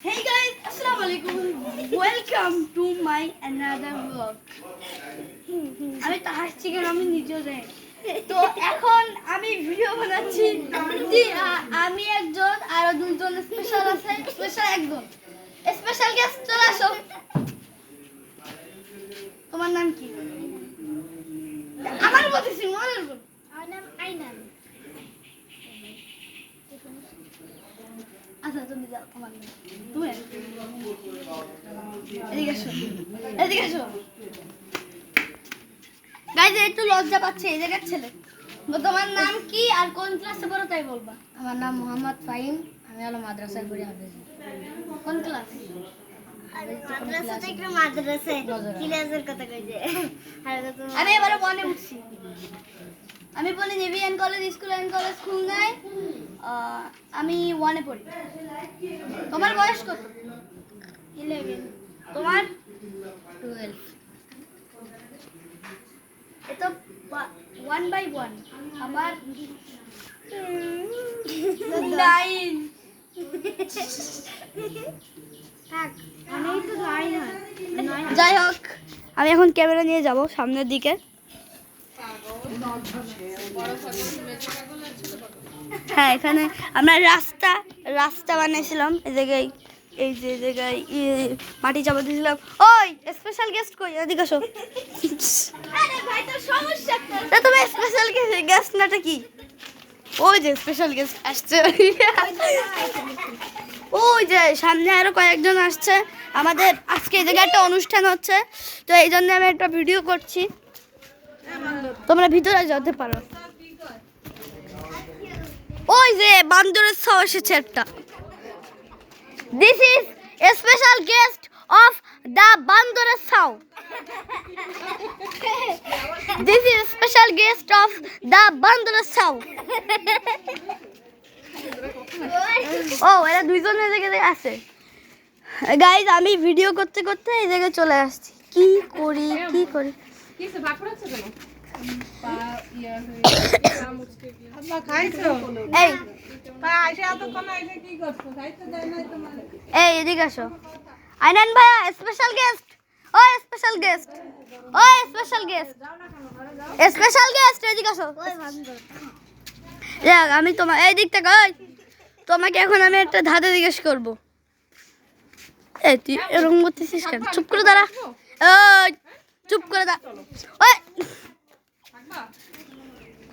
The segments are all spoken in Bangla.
Hey guys, Assalamualaikum. Welcome to my another vlog. আমি তো হাসছি কেন আমি নিজেও জানি। তো এখন আমি ভিডিও বানাচ্ছি যে আমি একজন আর দুইজন স্পেশাল আছে, স্পেশাল একজন স্পেশাল গেস্ট চলে আসো। তোমার নাম কি? আমার বলতেছি মনের বল। আমার নাম আইনান। আচ্ছা তুমি যাও তোমার নাম। তুমি এদিকে আসো, এদিকে আসো। গাইজ একটু লজ্জা পাচ্ছে এই জায়গার ছেলে। তোমার নাম কি আর কোন ক্লাসে পড়ো তাই বলবা। আমার নাম মোহাম্মদ ফাহিম। আমি হলো মাদ্রাসায় পড়ি হাফেজ। কোন ক্লাস? মাদ্রাসা থেকে মাদ্রাসায় ক্লাসের কথা কইছে। আমি এবারে ওয়ানে উঠছি। আমি বলি নেভিয়ান কলেজ স্কুল এন্ড কলেজ খুলনায়। আমি ওয়ানে পড়ি। তোমার বয়স কত? 11 তোমার 12 এতো 1/1 আমার 9 থাক অনেক তো দাঁড়াই না। যাই হোক আমি এখন ক্যামেরা নিয়ে যাব সামনের দিকে। হ্যাঁ এখানে আমরা রাস্তা বানিয়েছিলাম এই জায়গায়, এই যে জায়গায় মাটি চাপা দিয়েছিলাম। ওই স্পেশাল গেস্ট কই এদিকে আসো। আরে ভাই তো সমস্যা তা তুমি স্পেশাল গেস্ট নাটা কি? ওই যে স্পেশাল গেস্ট আসছে। ওই যে সামনে আরো কয়েকজন আসছে। আমাদের আজকে এই জায়গায় একটা অনুষ্ঠান হচ্ছে, তো এই জন্য আমি একটা ভিডিও করছি। তোমরা ভিতরে যেতে পারো। ওই যে বান্দরের ছাও এসেছে একটা। This is a special guest of the বান্দরের ছাও। This is special guest of the বান্দরের ছাও। ও এরা দুইজন এই জায়গায় আছে। গাইজ আমি ভিডিও করতে করতে এই জায়গায় চলে আসছি। কি করি কিসে ভাগ করেছে কেন? এই এই এদিকে আসো। আইনান ভাইয়া স্পেশাল গেস্ট। ওই স্পেশাল গেস্ট, ওই স্পেশাল গেস্ট, স্পেশাল গেস্ট এদিকে আসো। দেখ আমি তোমার এই দিক থেকে তোমাকে এখন আমি একটা ধাঁধা জিজ্ঞেস করবো। এই তুই এরকম করতেছিস কেন? চুপ করে দাঁড়া। ওই চুপ করে দাঁড়া। ওই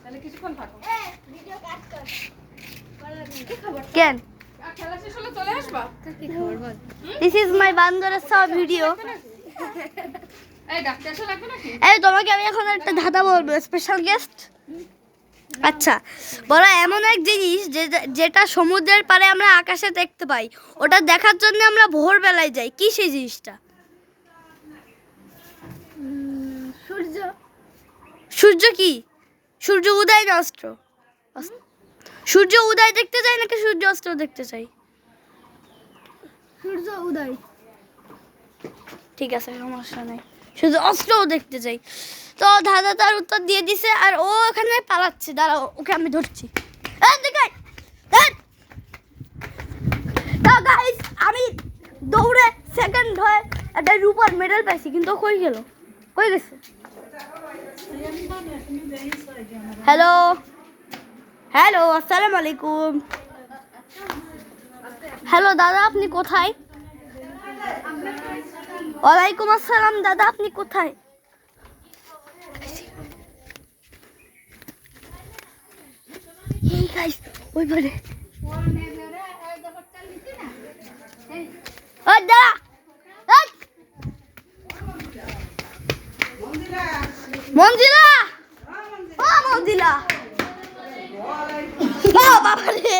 তাহলে কিছুক্ষণ থাকো। কেন? খেলা শেষ হলে চলে আসবা। কি খবর বল? দিস ইজ মাই বান্দরের ছাও ভিডিও। এই ডাক্তার এসে লাগবে নাকি? এই তোমাকে আমি এখন একটা ধাঁধা বলবো। স্পেশাল গেস্ট, আচ্ছা বলো এমন এক জিনিস যেটা সমুদ্রের পাড়ে আমরা আকাশে দেখতে পাই, ওটা দেখার জন্য আমরা ভোরবেলায় যাই। কি সেই জিনিসটা? সূর্য। সূর্য কি? সূর্য উদয় না অস্ত? সূর্য উদয় দেখতে যাই নাকি সূর্য অস্ত দেখতে চাই? সূর্য উদয়। ঠিক আছে সমস্যা নেই, শুধু অস্ত্রও দেখতে চাই। তো দাদা তার উত্তর দিয়ে দিছে আর ও ওখানে পালাচ্ছে। দাঁড়াও ওকে আমি ধরছি। তো গাইস আমি দৌড়ে সেকেন্ড হয়ে একটা রূপার মেডেল পাইছি, কিন্তু ও কই গেল? কই গেছে? হ্যালো হ্যালো আসসালামু আলাইকুম। হ্যালো দাদা আপনি কোথায়? ওয়ালাইকুম আসসালাম দাদা আপনি কোথায়? ওই বলে মঞ্জিলা, ও মঞ্জিলা, ও বাবা রে